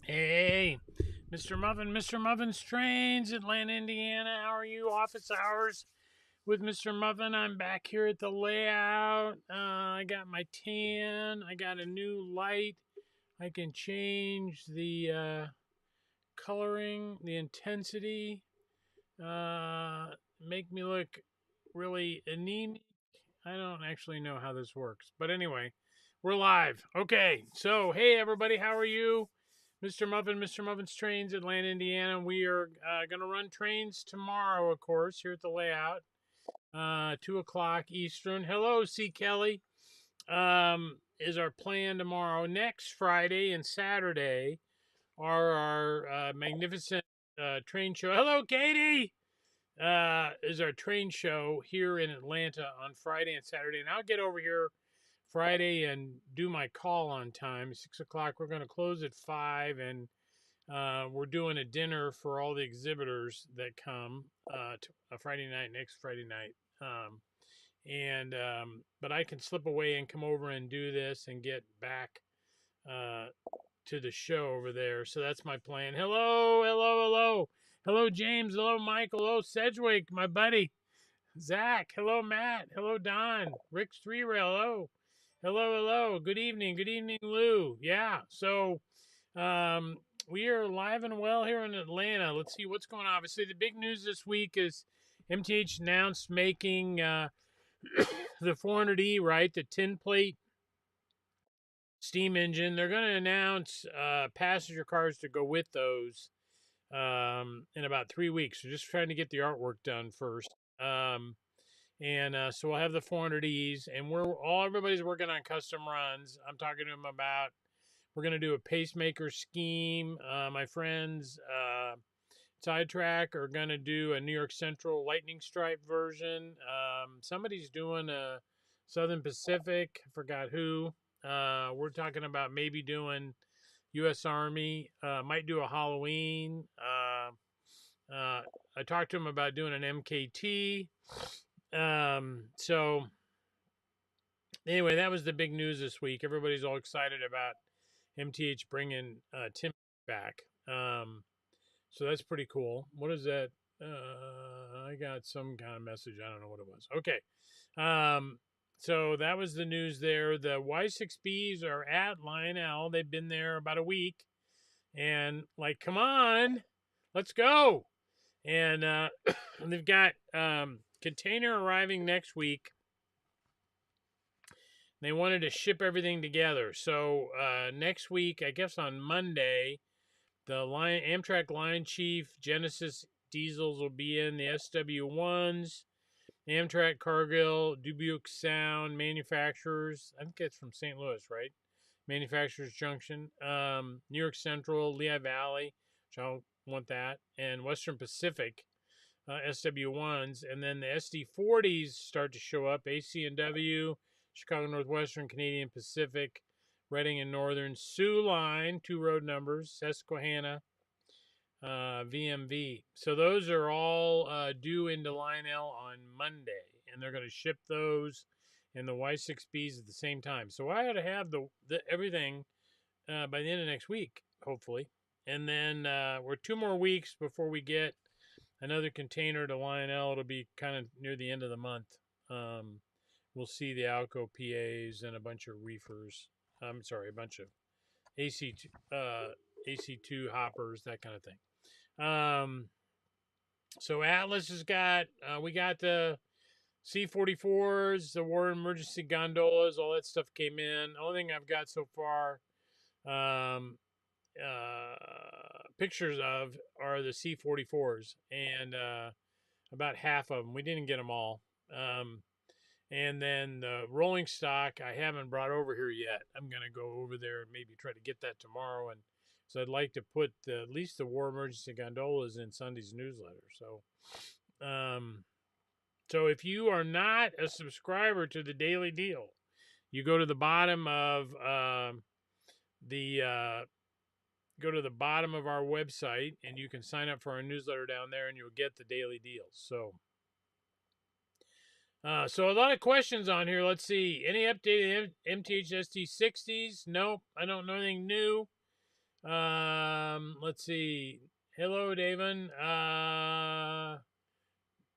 Hey, Mr. Muffin's Trains, Atlanta, Indiana. How are you? Office hours with Mr. Muffin. I'm back here at the layout. I got my tan. I got a new light. I can change the coloring, the intensity, make me look really anemic. I don't actually know how this works. But anyway, we're live. Okay, so hey, everybody, how are you? Mr. Muffin's Trains, Atlanta, Indiana. We are going to run trains tomorrow, of course, here at the layout, 2 o'clock Eastern. Hello, C. Kelly. Is our plan tomorrow. Next Friday and Saturday are our magnificent train show. Hello, Katie. Is our train show here in Atlanta on Friday and Saturday. And I'll get over here Friday and do my call on time. 6 o'clock. We're going to close at 5, and we're doing a dinner for all the exhibitors that come to a Friday night, next Friday night. But I can slip away and come over and do this and get back uh, to the show over there. So that's my plan. Hello, James. Hello, Michael. Hello, Sedgwick, my buddy. Zach. Hello, Matt. Hello, Don. Rick's Three Rail. Hello. Good evening. Good evening, Lou. Yeah. So um, we are live and well here in Atlanta. Let's see what's going on. Obviously, the big news this week is MTH announced making the 400E, right? The 10 plate steam engine. They're going to announce passenger cars to go with those in about 3 weeks. So just trying to get the artwork done first. So we'll have the 400Es, and everybody's working on custom runs. I'm talking to them about we're going to do a pacemaker scheme. My friends Sidetrack are going to do a New York Central lightning stripe version. Somebody's doing a Southern Pacific. I forgot who. We're talking about maybe doing U.S. Army. Might do a Halloween. I talked to him about doing an MKT. So anyway, that was the big news this week. Everybody's all excited about MTH bringing Tim back. So that's pretty cool. What is that? I got some kind of message. I don't know what it was. Okay. So that was the news there. The Y6Bs are at Lionel. They've been there about a week. And like, come on, let's go. And they've got container arriving next week. They wanted to ship everything together. So next week, I guess on Monday, the Amtrak line chief Genesis diesels will be in the SW1s. Amtrak Cargill, Dubuque Sound manufacturers. I think it's from St. Louis, right? Manufacturers Junction. New York Central, Lehigh Valley, which I don't want that. And Western Pacific SW1s. And then the SD40s start to show up. AC&W, Chicago Northwestern, Canadian Pacific, Reading and Northern, Sioux Line, 2 road numbers, Susquehanna, VMV. So those are all due into Lionel on Monday, and they're going to ship those and the Y6Bs at the same time. So I ought to have the everything by the end of next week, hopefully. And then we're 2 more weeks before we get another container to Lionel. It'll be kind of near the end of the month. We'll see the Alco PAs and a bunch of reefers. I'm sorry, a bunch of AC2 hoppers, that kind of thing. So Atlas has got, we got the C44s, the war emergency gondolas, all that stuff came in. The only thing I've got so far pictures of are the C44s, and about half of them. We didn't get them all. And then the rolling stock I haven't brought over here yet. I'm going to go over there and maybe try to get that tomorrow. And so I'd like to put at least the war emergency gondolas in Sunday's newsletter. So if you are not a subscriber to the Daily Deal, you go to the bottom of go to the bottom of our website, and you can sign up for our newsletter down there, and you'll get the daily deals. So a lot of questions on here. Let's see. Any updated MTH ST60s? Nope. I don't know anything new. Let's see. Hello, Davin.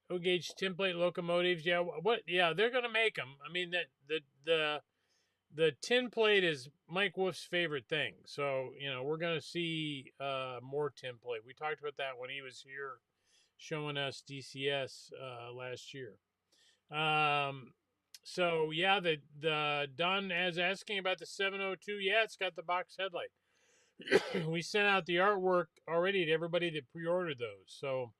O-gauge template locomotives. Yeah, what? Yeah, they're gonna make them. I mean, the tin plate is Mike Wolf's favorite thing. So we're gonna see more tin plate. We talked about that when he was here, showing us DCS last year. So yeah, the Don is asking about the 702. Yeah, it's got the box headlight. We sent out the artwork already to everybody that pre-ordered those. So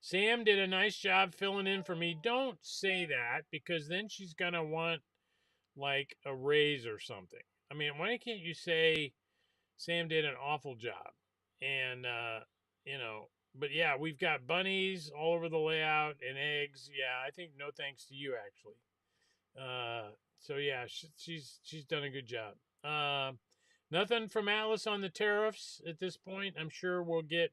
Sam did a nice job filling in for me. Don't say that, because then she's gonna want like a raise or something. I mean, why can't you say Sam did an awful job? And you know, but yeah, we've got bunnies all over the layout and eggs. Yeah, I think no thanks to you actually. So yeah, she's done a good job. Nothing from Atlas on the tariffs at this point. I'm sure we'll get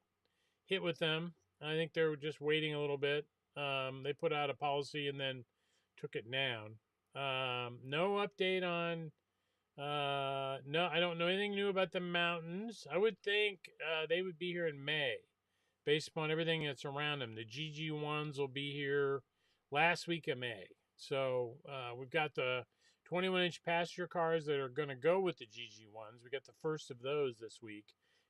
hit with them. I think they're just waiting a little bit. They put out a policy and then took it down. No update on. No, I don't know anything new about the mountains. I would think they would be here in May, based upon everything that's around them. The GG ones will be here last week of May. So we've got the 21-inch passenger cars that are going to go with the GG ones. We got the first of those this week,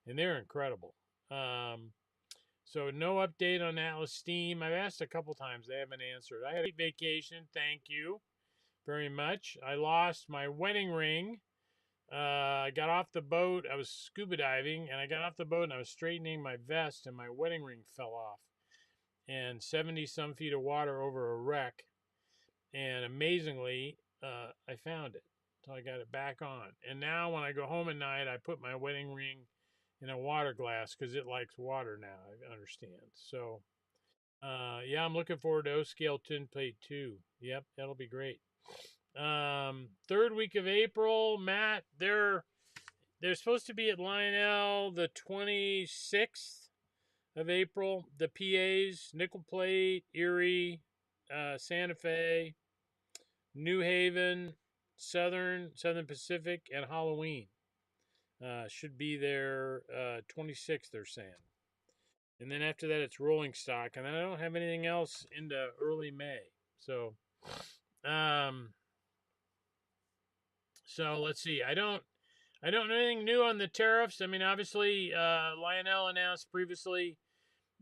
and they're incredible. So no update on Atlas Steam. I've asked a couple times. They haven't answered. I had a vacation. Thank you very much. I lost my wedding ring. I got off the boat. I was scuba diving, and I got off the boat, and I was straightening my vest, and my wedding ring fell off. And 70 some feet of water over a wreck. And amazingly, I found it. So I got it back on. And now when I go home at night, I put my wedding ring in a water glass because it likes water now. I understand. So, yeah, I'm looking forward to O Scale Tin Plate 2. Yep, that'll be great. Third week of April, Matt, they're supposed to be at Lionel the 26th of April. The PAs, Nickel Plate, Erie, Santa Fe, New Haven, Southern Pacific, and Halloween. Should be there 26th, they're saying. And then after that, it's rolling stock. And then I don't have anything else into early May. So, um, let's see. I don't know anything new on the tariffs. I mean, obviously, Lionel announced previously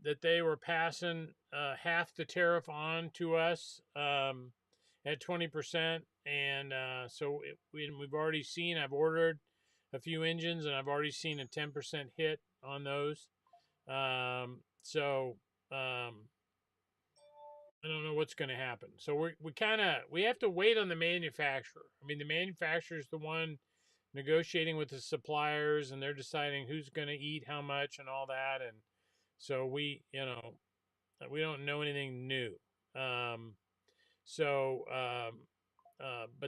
that they were passing half the tariff on to us at 20%. And so we've already seen, I've ordered a few engines, and I've already seen a 10% hit on those. So I don't know what's going to happen. So we have to wait on the manufacturer. I mean, the manufacturer is the one negotiating with the suppliers, and they're deciding who's going to eat how much and all that. And so we don't know anything new. But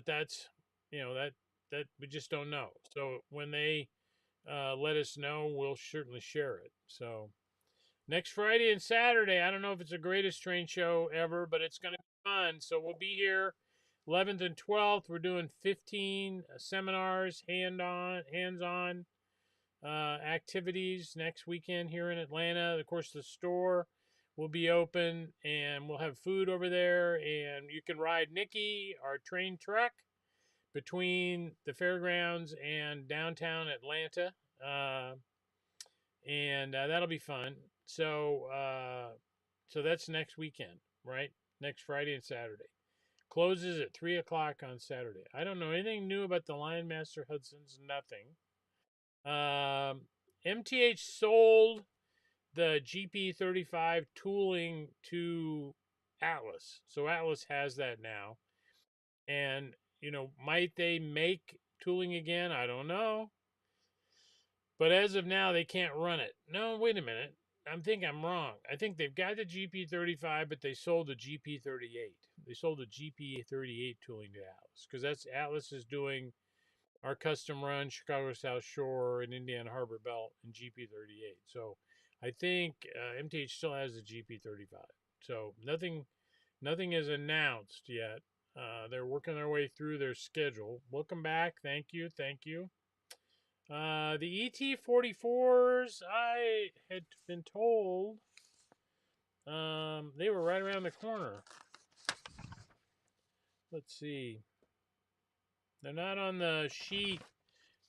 that's that we just don't know. So when they let us know, we'll certainly share it. So next Friday and Saturday, I don't know if it's the greatest train show ever, but it's going to be fun. So we'll be here 11th and 12th. We're doing 15 seminars, hands-on activities next weekend here in Atlanta. Of course, the store will be open, and we'll have food over there, and you can ride Nikki, our train truck, between the fairgrounds and downtown Atlanta. And that'll be fun. So that's next weekend, right? Next Friday and Saturday. Closes at 3 o'clock on Saturday. I don't know anything new about the Lion Master Hudson's. Nothing. MTH sold the GP35 tooling to Atlas, so Atlas has that now. And might they make tooling again? I don't know. But as of now, they can't run it. No, wait a minute. I'm wrong. I think they've got the GP35, but they sold the GP38. They sold the GP38 tooling to Atlas, because that's Atlas is doing our custom run, Chicago South Shore and Indiana Harbor Belt in GP38. So I think MTH still has the GP35. So nothing is announced yet. They're working their way through their schedule. Welcome back. Thank you. The ET-44s, I had been told they were right around the corner. Let's see. They're not on the sheet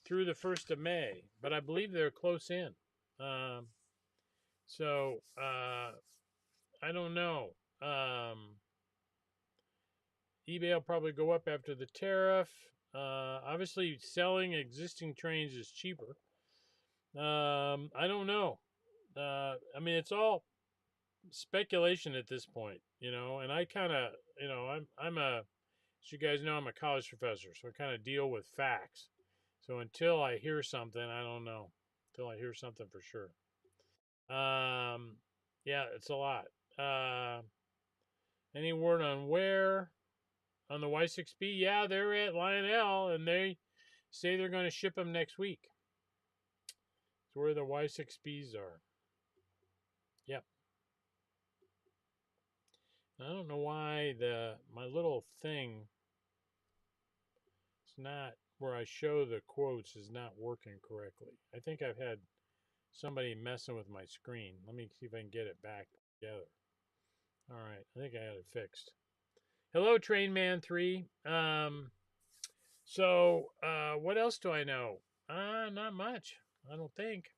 through the 1st of May, but I believe they're close in. So I don't know. eBay will probably go up after the tariff. Obviously, selling existing trains is cheaper. I don't know. I mean, it's all speculation at this point, and I kind of, I'm a, as you guys know, I'm a college professor, so I kind of deal with facts. So until I hear something, I don't know. Until I hear something for sure. Yeah, it's a lot. Any word on where on the Y6B? Yeah, they're at Lionel, and they say they're going to ship them next week. It's where the Y6Bs are. Yep. I don't know why my little thing is not where I show the quotes is not working correctly. I think I've had somebody messing with my screen. Let me see if I can get it back together. All right, I think I had it fixed. Hello, Trainman3. So what else do I know? Not much. I don't think.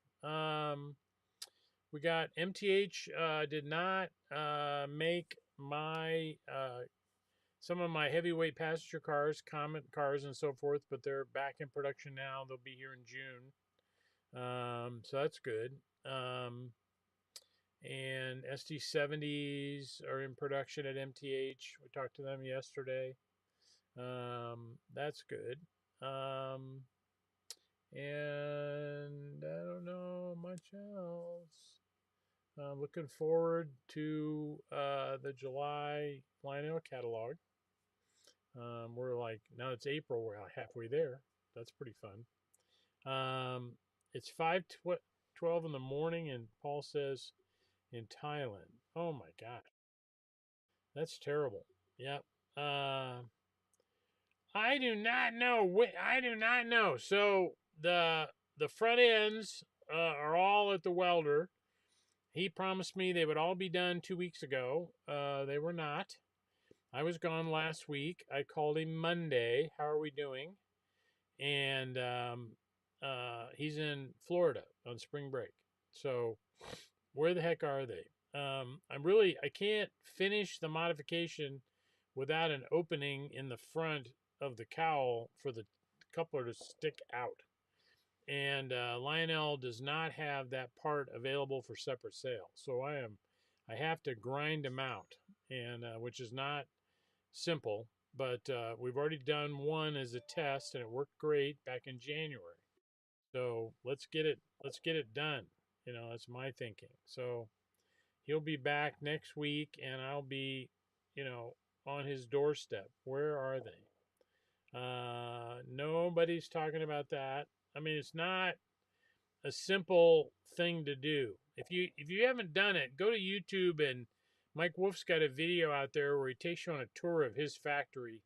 We got MTH did not make my some of my heavyweight passenger cars, Comet cars, and so forth, but they're back in production now. They'll be here in June, so that's good. And SD70s are in production at MTH. We talked to them yesterday. That's good. And I don't know much else. I'm looking forward to the July Lionel catalog. We're like, now it's April, we're halfway there. That's pretty fun. It's 5:12 in the morning, and Paul says in Thailand. Oh my God. That's terrible. Yep. I do not know. I do not know. So the front ends are all at the welder. He promised me they would all be done 2 weeks ago. They were not. I was gone last week. I called him Monday. How are we doing? And he's in Florida on spring break. So where the heck are they? I can't finish the modification without an opening in the front of the cowl for the coupler to stick out. And Lionel does not have that part available for separate sale. So I have to grind them out, and which is not simple. But we've already done one as a test, and it worked great back in January. So let's get it done. That's my thinking. So he'll be back next week, and I'll be, on his doorstep. Where are they? Nobody's talking about that. I mean, it's not a simple thing to do. If you haven't done it, go to YouTube, and Mike Wolf's got a video out there where he takes you on a tour of his factory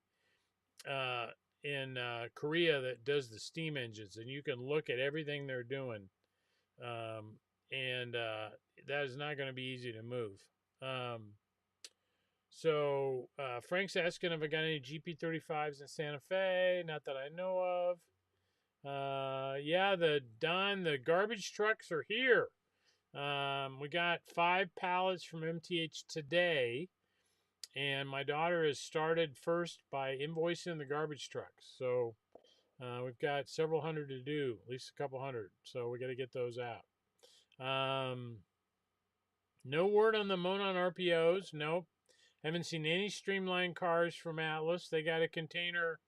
in Korea that does the steam engines, and you can look at everything they're doing. And that is not going to be easy to move. So Frank's asking if I got any GP35s in Santa Fe. Not that I know of. Yeah, the garbage trucks are here. We got 5 pallets from MTH today, and my daughter has started first by invoicing the garbage trucks. So we've got several hundred to do, at least a couple hundred. So we got to get those out. No word on the Monon RPOs. Nope. Haven't seen any streamlined cars from Atlas. They got a container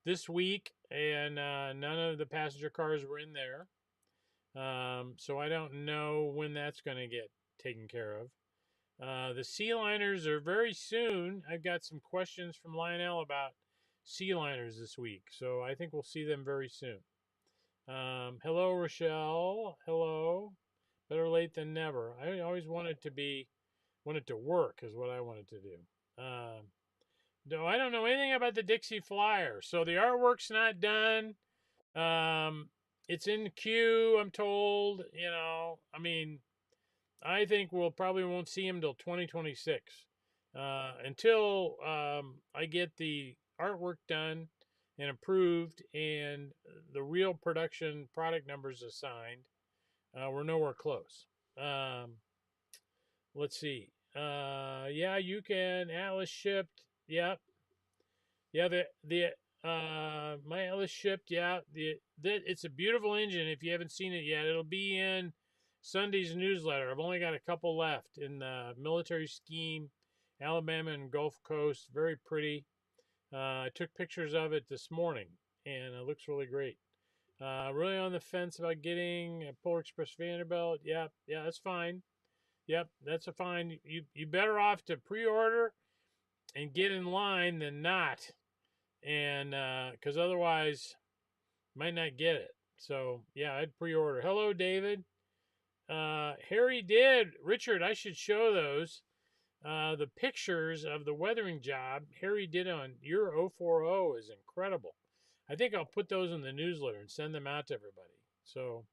this week, and none of the passenger cars were in there. So I don't know when that's going to get taken care of. The sea liners are very soon. I've got some questions from Lionel about sea liners this week, so I think we'll see them very soon. Hello, Rochelle. Hello. Better late than never. I always wanted to work is what I wanted to do. No, I don't know anything about the Dixie Flyer. So the artwork's not done. It's in queue, I'm told. You know, I mean, I think we'll probably won't see him till 2026, until I get the artwork done and approved and the real production product numbers assigned. We're nowhere close. Um, let's see. Yeah, you can. Atlas shipped. Yep. Yeah, the my Atlas shipped. Yeah, it's a beautiful engine. If you haven't seen it yet, it'll be in Sunday's newsletter. I've only got a couple left in the military scheme, Alabama and Gulf Coast. Very pretty. I took pictures of it this morning, and it looks really great. Really on the fence about getting a Polar Express Vanderbilt. Yeah, yeah, that's fine. Yep, that's a fine. You better off to pre-order and get in line than not, and because otherwise you might not get it. So yeah, I'd pre-order. Hello, David. Harry did. Richard, I should show those. The pictures of the weathering job Harry did on your 040 is incredible. I think I'll put those in the newsletter and send them out to everybody. So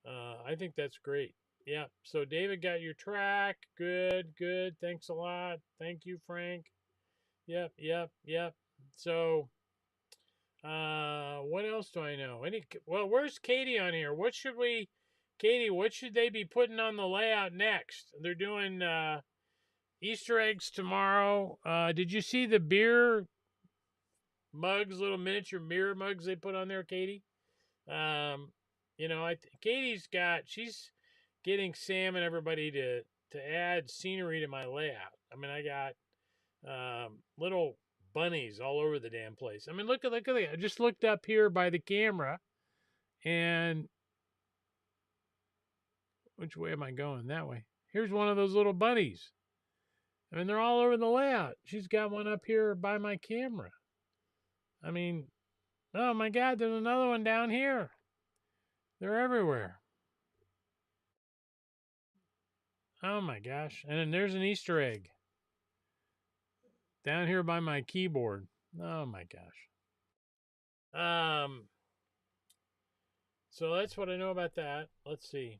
I think that's great. Yeah. So David got your track. Good, good. Thanks a lot. Thank you, Frank. Yep, yep, yep. So what else do I know? Well, where's Katie on here? Katie, what should they be putting on the layout next? They're doing Easter eggs tomorrow. Did you see the beer mugs, little miniature beer mugs they put on there, Katie? Um, she's getting Sam and everybody to add scenery to my layout. I mean, I got little bunnies all over the damn place. I mean, look at it. I just looked up here by the camera, and which way am I going? That way. Here's one of those little bunnies. I mean, they're all over the layout. She's got one up here by my camera. I mean, oh my God, there's another one down here. They're everywhere. Oh my gosh. And then there's an Easter egg down here by my keyboard. Oh my gosh. So that's what I know about that. Let's see.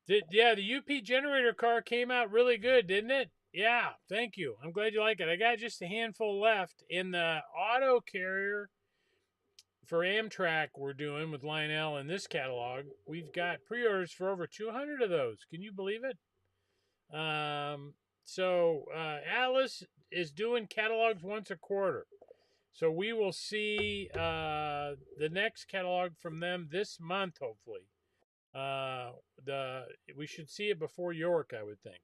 The UP generator car came out really good, didn't it? Yeah, thank you. I'm glad you like it. I got just a handful left in the auto carrier for Amtrak we're doing with Lionel in this catalog. We've got pre-orders for over 200 of those. Can you believe it? So Atlas is doing catalogs once a quarter. So we will see the next catalog from them this month, hopefully. We should see it before York, I would think.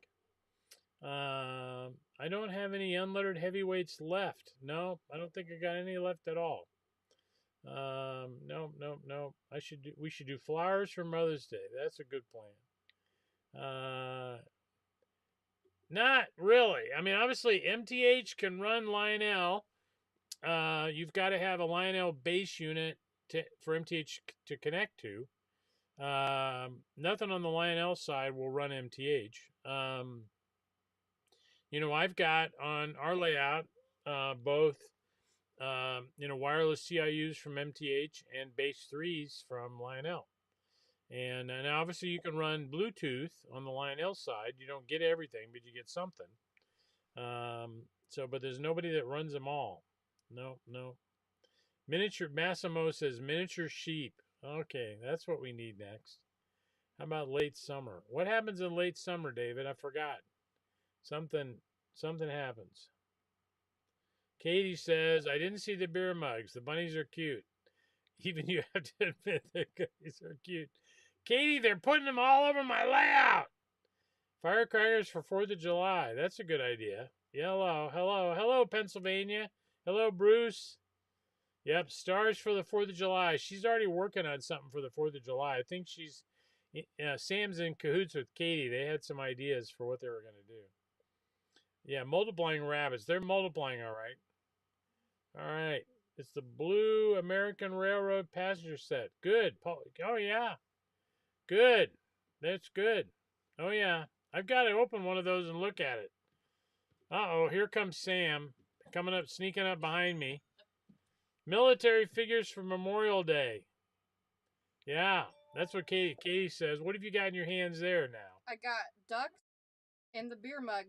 I don't have any unlettered heavyweights left. No, I don't think I got any left at all. No, no, no. We should do flowers for Mother's Day. That's a good plan. Not really. I mean, obviously, MTH can run Lionel. You've got to have a Lionel base unit for MTH to connect to. Nothing on the Lionel side will run MTH. I've got on our layout both wireless CIUs from MTH and base 3s from Lionel. And obviously you can run Bluetooth on the Lionel side. You don't get everything, but you get something. But there's nobody that runs them all. No. Miniature Massimo says miniature sheep. Okay, that's what we need next. How about late summer? What happens in late summer, David? I forgot. Something happens. Katie says, I didn't see the beer mugs. The bunnies are cute. Even you have to admit the bunnies are cute. Katie, they're putting them all over my layout. Firecrackers for 4th of July. That's a good idea. Hello, Pennsylvania. Hello, Bruce. Yep, stars for the 4th of July. She's already working on something for the 4th of July. I think Sam's in cahoots with Katie. They had some ideas for what they were going to do. Yeah, multiplying rabbits. They're multiplying all right. All right. It's the Blue American Railroad passenger set. Good. Oh, yeah. Good. That's good. Oh, yeah. I've got to open one of those and look at it. Uh-oh, here comes Sam. Sneaking up behind me. Military figures for Memorial Day. Yeah, that's what Katie says. What have you got in your hands there now? I got ducks and the beer mug.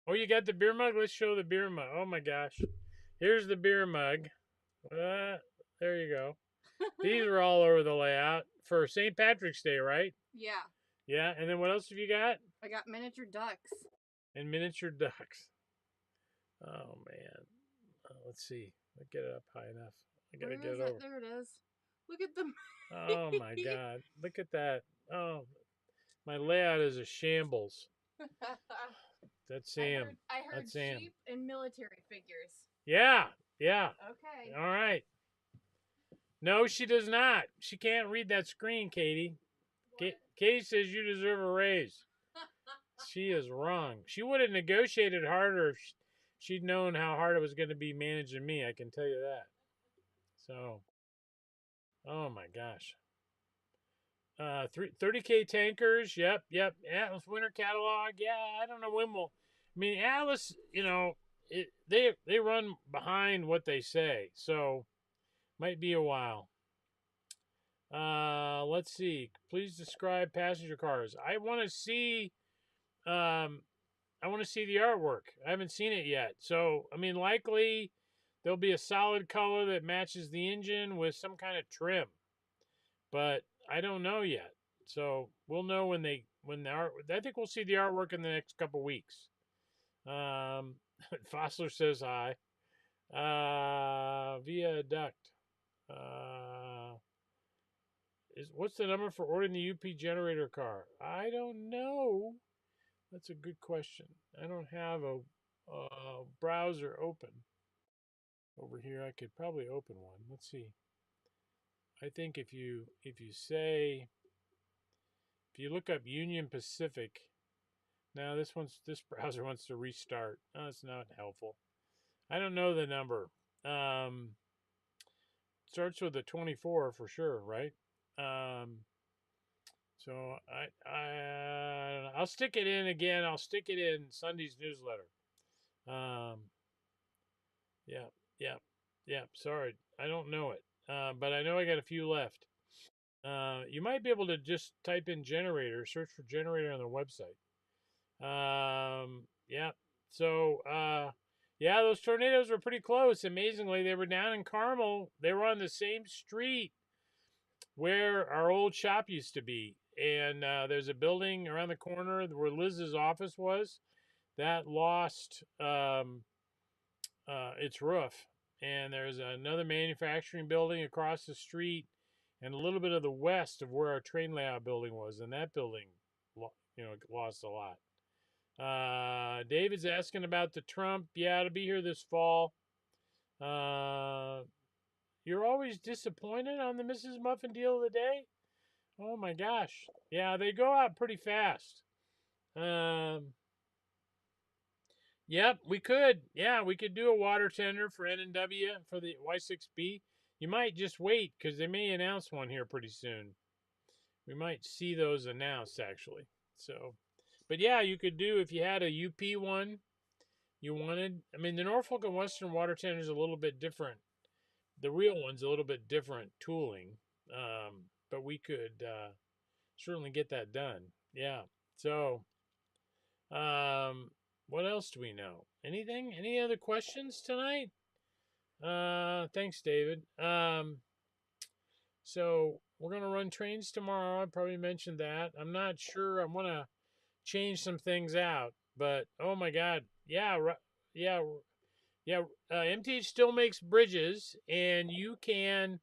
Oh, you got the beer mug? Let's show the beer mug. Oh my gosh. Here's the beer mug. There you go. These are all over the layout for St. Patrick's Day, right? Yeah. Yeah, and then what else have you got? I got miniature ducks. And miniature ducks. Oh man. Let's see. I'll get it up high enough. I gotta get it over. There it is. Look at them. Oh my god. Look at that. Oh, my layout is a shambles. That's Sam. I heard That's Sam. sheep and military figures. Yeah. Okay. All right. No, she does not. She can't read that screen, Katie. Katie says you deserve a raise. She is wrong. She would have negotiated harder if she'd known how hard it was going to be managing me. I can tell you that. So, oh my gosh. 30K tankers. Yep. Atlas winter catalog. Yeah, I don't know when we'll. I mean, Atlas. They run behind what they say, so might be a while. Let's see. Please describe passenger cars. I want to see. I want to see the artwork. I haven't seen it yet. So, I mean, likely there'll be a solid color that matches the engine with some kind of trim. But I don't know yet. So, we'll know when the art. I think we'll see the artwork in the next couple weeks. Fossler says hi. Viaduct. What's the number for ordering the UP generator car? I don't know. That's a good question. I don't have a browser open over here. I could probably open one. Let's see. I think if you look up Union Pacific. Now this browser wants to restart. Oh, it's not helpful. I don't know the number. Starts with a 24 for sure, right? So I'll stick it in again. I'll stick it in Sunday's newsletter. Yeah. Sorry, I don't know it, but I know I got a few left. You might be able to just type in generator, search for generator on the website. Yeah. So yeah, those tornadoes were pretty close. Amazingly, they were down in Carmel. They were on the same street where our old shop used to be. And there's a building around the corner where Liz's office was that lost its roof. And there's another manufacturing building across the street and a little bit of the west of where our train layout building was. And that building, lost a lot. David's asking about the Trump. Yeah, it'll be here this fall. You're always disappointed on the Mrs. Muffin deal of the day? Oh my gosh. Yeah, they go out pretty fast. Yep, we could. Yeah, we could do a water tender for N&W for the Y6B. You might just wait because they may announce one here pretty soon. We might see those announced actually. So, but yeah, you could do if you had a UP one. You wanted. I mean, the Norfolk and Western water tender is a little bit different. The real one's a little bit different tooling. But we could certainly get that done. Yeah. So, what else do we know? Anything? Any other questions tonight? Thanks, David. So we're gonna run trains tomorrow. I probably mentioned that. I'm not sure. I want to change some things out, but oh my God, yeah. MTH still makes bridges, and you can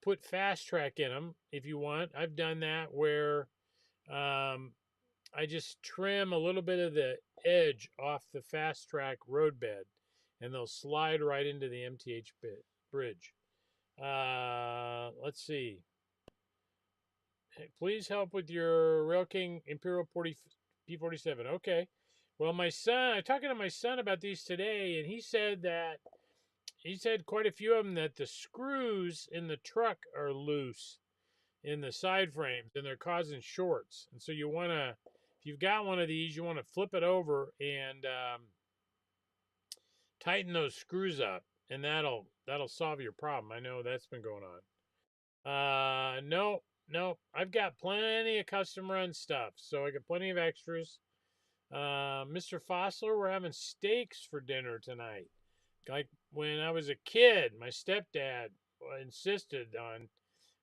put fast track in them if you want. I've done that where I just trim a little bit of the edge off the fast track roadbed, and they'll slide right into the MTH bridge. Let's see. Please help with your Rail King Imperial P47. Okay. Well, I'm talking to my son about these today, and he said quite a few of them that the screws in the truck are loose in the side frames and they're causing shorts. And so if you've got one of these, you want to flip it over and tighten those screws up. and that'll solve your problem. I know that's been going on. No, I've got plenty of custom run stuff, so I got plenty of extras. Mr. Fossler, we're having steaks for dinner tonight. Like when I was a kid, my stepdad insisted on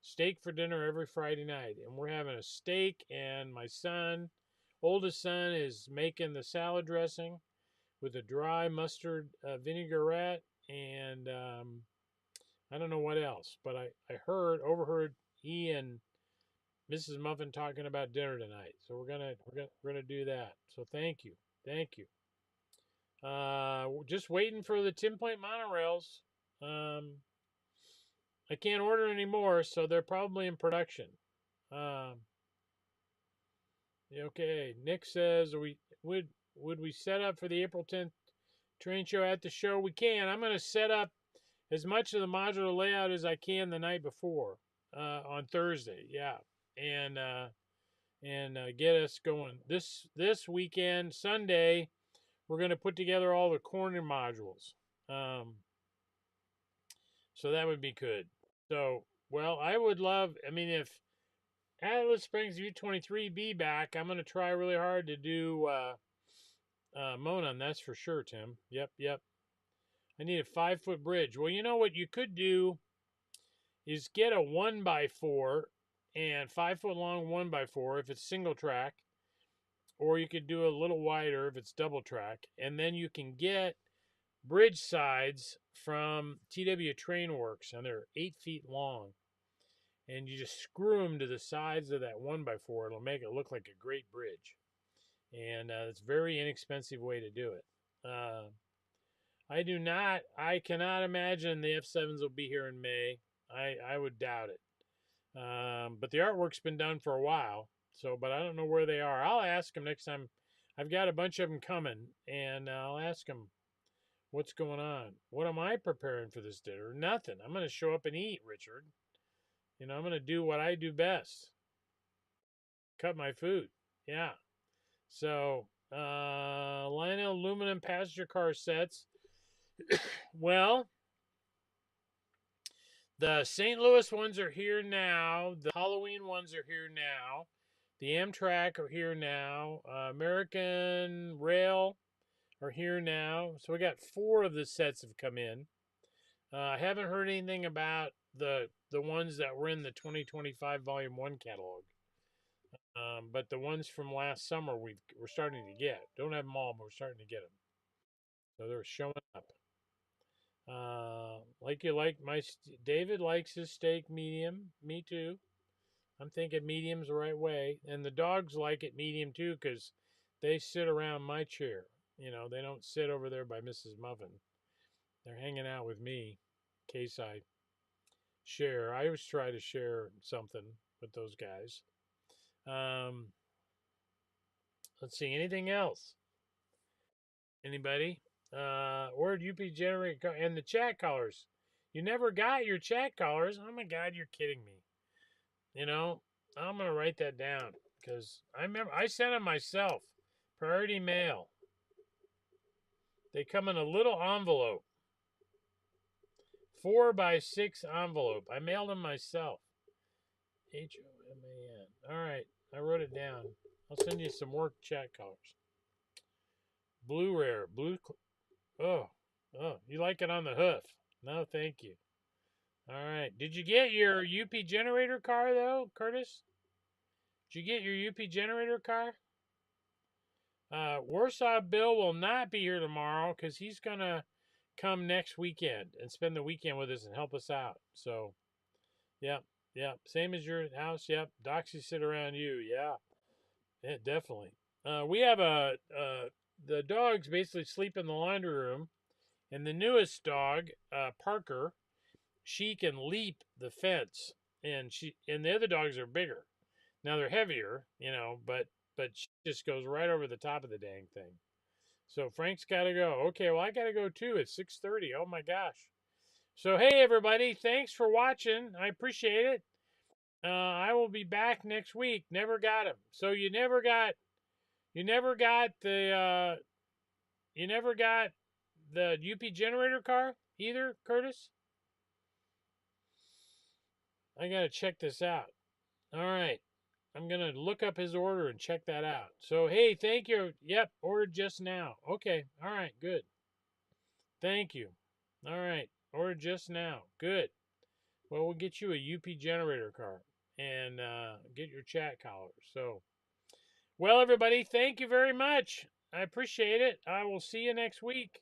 steak for dinner every Friday night, and we're having a steak. And my son, oldest son, is making the salad dressing with a dry mustard vinaigrette, and I don't know what else, but I overheard he and Mrs. Muffin talking about dinner tonight, so we're gonna do that. So thank you. Just waiting for the tin plate monorails. Um, I can't order anymore, so they're probably in production. Um, okay, Nick says we would we set up for the April 10th train show at the show? We can. I'm gonna set up as much of the modular layout as I can the night before on Thursday. Yeah, and get us going this weekend. Sunday, we're going to put together all the corner modules. So that would be good. So, well, I would love. I mean, if Atlas Springs U23 be back, I'm going to try really hard to do Monon. That's for sure, Tim. Yep. I need a 5-foot bridge. Well, you know what you could do is get a 1x4 and 5-foot long 1x4 if it's single track, or you could do a little wider if it's double track, and then you can get bridge sides from TW Train Works, and they're 8 feet long, and you just screw them to the sides of that 1x4. It'll make it look like a great bridge, and it's a very inexpensive way to do it. I cannot imagine the F7s will be here in May. I would doubt it. But the artwork's been done for a while, but I don't know where they are. I'll ask them next time. I've got a bunch of them coming, and I'll ask them what's going on. What am I preparing for this dinner? Nothing. I'm going to show up and eat, Richard. I'm going to do what I do best. Cut my food. Yeah. So, Lionel aluminum passenger car sets. Well, the St. Louis ones are here now. The Halloween ones are here now. The Amtrak are here now. American Rail are here now. So we got 4 of the sets have come in. I haven't heard anything about the ones that were in the 2025 Volume 1 catalog. But the ones from last summer we're starting to get. Don't have them all, but we're starting to get them. So they're showing up. David likes his steak medium. Me too. I'm thinking medium's the right way. And the dogs like it medium too because they sit around my chair. They don't sit over there by Mrs. Muffin. They're hanging out with me in case I share. I always try to share something with those guys. Let's see. Anything else? Anybody? Word UP generate and the chat callers. You never got your chat callers. Oh my God, you're kidding me. I'm gonna write that down because I remember I sent them myself. Priority mail. They come in a little envelope. 4x6 envelope. I mailed them myself. HOMAN. All right, I wrote it down. I'll send you some more chat callers. Blue Rare. Oh, you like it on the hoof? No, thank you. All right. Did you get your UP generator car though, Curtis? Did you get your UP generator car? Warsaw Bill will not be here tomorrow because he's gonna come next weekend and spend the weekend with us and help us out. So, yep. Same as your house. Yep. Doxy sit around you. Yeah, definitely. We have the dogs basically sleep in the laundry room, and the newest dog, Parker, she can leap the fence, and the other dogs are bigger. Now they're heavier, but she just goes right over the top of the dang thing. So Frank's got to go. Okay, well I got to go too. It's 6:30. Oh my gosh. So hey everybody, thanks for watching. I appreciate it. I will be back next week. Never got him. So you never got the UP generator car? either, Curtis? I got to check this out. All right. I'm going to look up his order and check that out. So, hey, thank you. Yep, ordered just now. Okay. All right, good. Thank you. All right. Ordered just now. Good. Well, we'll get you a UP generator car and get your chat collar. So, well, everybody, thank you very much. I appreciate it. I will see you next week.